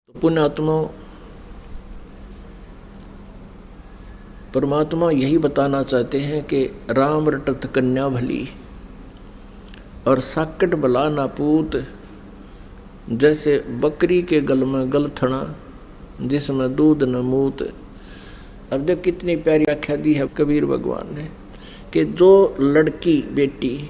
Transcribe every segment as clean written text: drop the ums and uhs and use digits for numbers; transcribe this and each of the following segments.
तो पुण्यात्मा परमात्मा यही बताना चाहते हैं कि राम रटत कन्या भली और साकट भला ना पूत, जैसे बकरी के गल में गलथना जिसमें दूध न मूत। अब देख कितनी प्यारी व्याख्या दी है कबीर भगवान ने कि जो लड़की बेटी,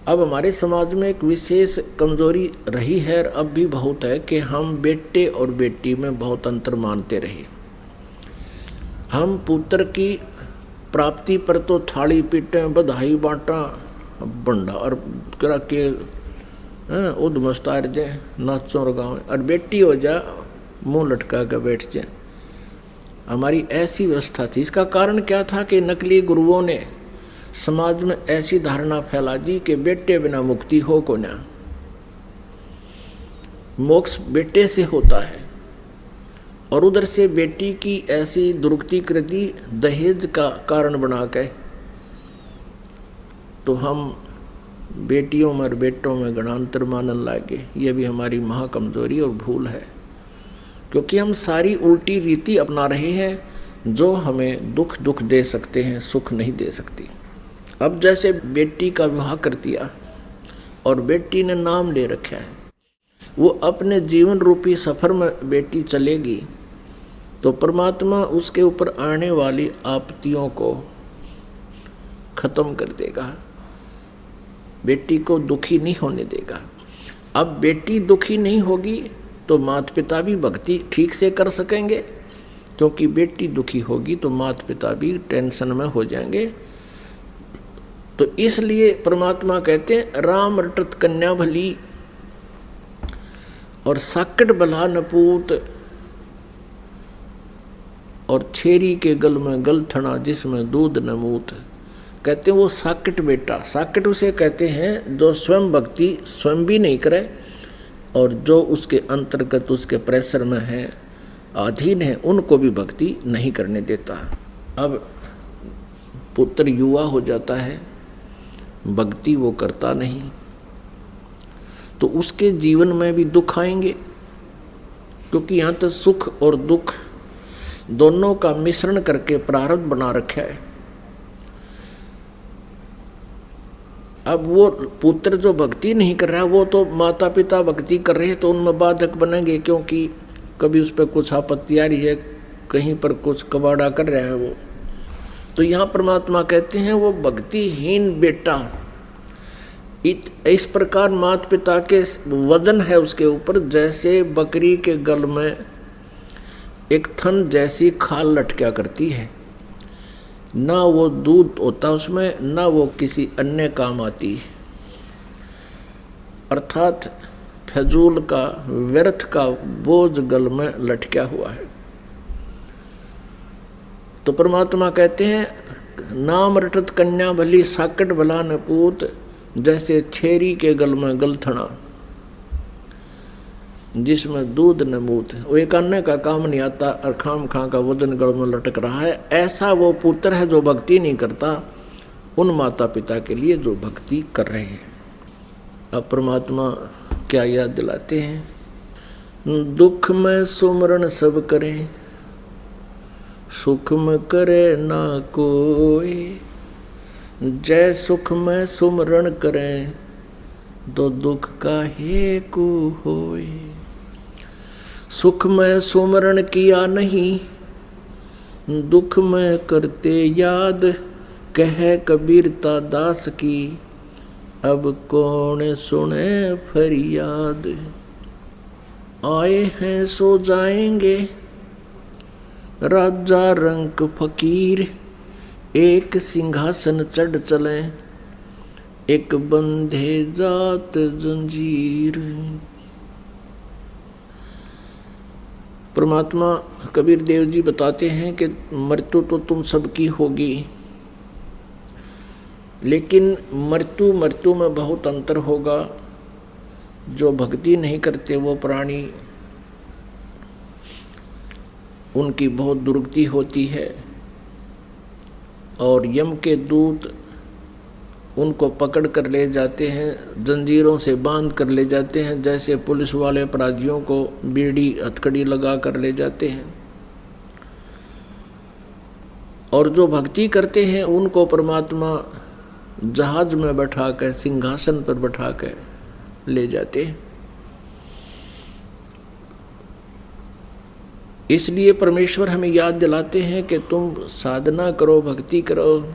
अब हमारे समाज में एक विशेष कमजोरी रही है और अब भी बहुत है कि हम बेटे और बेटी में बहुत अंतर मानते रहे। हम पुत्र की प्राप्ति पर तो थाली पीटे बधाई बांटा बंडा और करा के उद मस्तार दे नाचों और गाँव, और बेटी हो जा मुंह लटका कर बैठ जाए। हमारी ऐसी व्यवस्था थी। इसका कारण क्या था कि नकली गुरुओं ने समाज में ऐसी धारणा फैला दी कि बेटे बिना मुक्ति हो को ना, मोक्ष बेटे से होता है। और उधर से बेटी की ऐसी दुर्गति कर दी दहेज का कारण बना के, तो हम बेटियों में और बेटों में गणांतर मानने लगे। ये भी हमारी महाकमजोरी और भूल है, क्योंकि हम सारी उल्टी रीति अपना रहे हैं जो हमें दुख दे सकते हैं, सुख नहीं दे सकती। अब जैसे बेटी का विवाह कर दिया और बेटी ने नाम ले रखा है, वो अपने जीवन रूपी सफर में बेटी चलेगी तो परमात्मा उसके ऊपर आने वाली आपत्तियों को खत्म कर देगा, बेटी को दुखी नहीं होने देगा। अब बेटी दुखी नहीं होगी तो माता पिता भी भक्ति ठीक से कर सकेंगे, क्योंकि बेटी दुखी होगी तो माता पिता भी टेंशन में हो जाएंगे। तो इसलिए परमात्मा कहते हैं राम रटत कन्या भली और साकट भला नपूत, और छेरी के गल में गलथना जिसमें दूध न मूत। कहते हैं वो साकट बेटा, साकट उसे कहते हैं जो स्वयं भक्ति स्वयं भी नहीं करे और जो उसके अंतर्गत उसके प्रेशर में है, अधीन है, उनको भी भक्ति नहीं करने देता। अब पुत्र युवा हो जाता है, भक्ति वो करता नहीं, तो उसके जीवन में भी दुख आएंगे, क्योंकि यहाँ तो सुख और दुख दोनों का मिश्रण करके प्रारब्ध बना रखा है। अब वो पुत्र जो भक्ति नहीं कर रहा है, वो तो माता पिता भक्ति कर रहे हैं तो उनमें बाधक बनेंगे, क्योंकि कभी उस पर कुछ आपत्ति आ रही है, कहीं पर कुछ कबाड़ा कर रहा है वो। तो यहाँ परमात्मा कहते हैं वो भक्तिहीन बेटा, इस प्रकार माता पिता के वजन है उसके ऊपर, जैसे बकरी के गल में एक थन जैसी खाल लटका करती है, ना वो दूध होता उसमें, ना वो किसी अन्य काम आती, अर्थात फजूल का व्यर्थ का बोझ गल में लटका हुआ है। तो परमात्मा कहते हैं नाम रटत कन्या भली साकट भला न पूत, जैसे छेरी के गल में गलथना जिसमें दूध न मूत। वो एक अन्य का काम नहीं आता और खाम खा का वजन गल में लटक रहा है, ऐसा वो पुत्र है जो भक्ति नहीं करता उन माता पिता के लिए जो भक्ति कर रहे हैं। अब परमात्मा क्या याद दिलाते हैं, दुख में सुमरण सब करें सुख में करे ना कोई, जय सुख में सुमरण करें तो दुख काहे को होए। सुख में सुमरण किया नहीं दुख में करते याद, कह कबीरता दास की अब कौन सुने फरियाद। आए हैं सो जाएंगे राजा रंक फकीर, एक सिंहासन चढ़ चले एक बंधे जात जंजीर। परमात्मा कबीर देव जी बताते हैं कि मृत्यु तो तुम सबकी होगी, लेकिन मृत्यु में बहुत अंतर होगा। जो भक्ति नहीं करते वो प्राणी, उनकी बहुत दुर्गति होती है और यम के दूत उनको पकड़ कर ले जाते हैं, जंजीरों से बांध कर ले जाते हैं, जैसे पुलिस वाले अपराधियों को बीड़ी हथकड़ी लगा कर ले जाते हैं। और जो भक्ति करते हैं उनको परमात्मा जहाज में बैठा कर, सिंहासन पर बैठा कर ले जाते हैं। इसलिए परमेश्वर हमें याद दिलाते हैं कि तुम साधना करो, भक्ति करो,